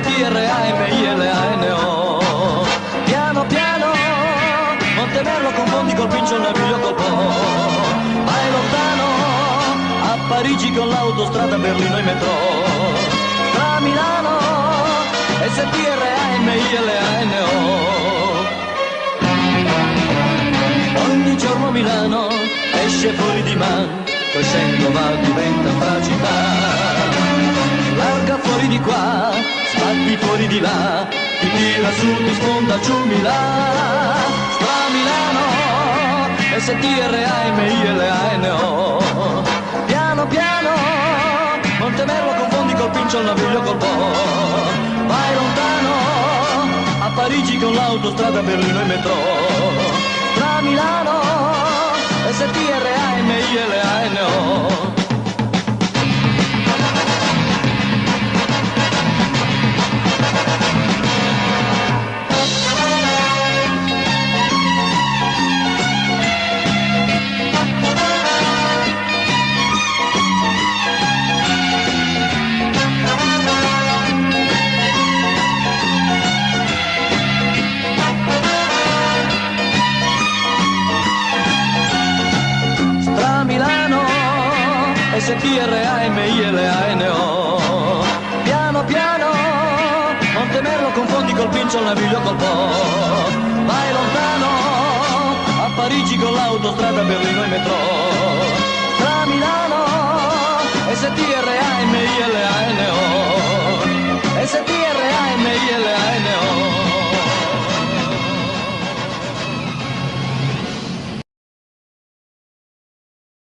STRAMILANO. Piano piano, Montemerlo confondi col Pincio, il Naviglio col Po. Vai lontano, a Parigi con l'autostrada, Berlino e metro. Tra Milano, STRAMILANO. Ogni giorno Milano esce fuori di mano, crescendo va, diventa una città. Larga fuori di qua, sbatti fuori di là, ti tira su, ti sponda giù Milano. Stra Milano, STRAMILANO. Piano piano, Montemerlo confondi col Pincio, il Naviglio col Po. Vai lontano, a Parigi con l'autostrada, Berlino e metro. Tra Milano, STRAMILANO. STRAMILANO. Piano piano, Montemerlo confondi col Pincio, il Naviglio col Po. Vai lontano, a Parigi con l'autostrada, Berlino e metro. Tra Milano, STRAMILANO.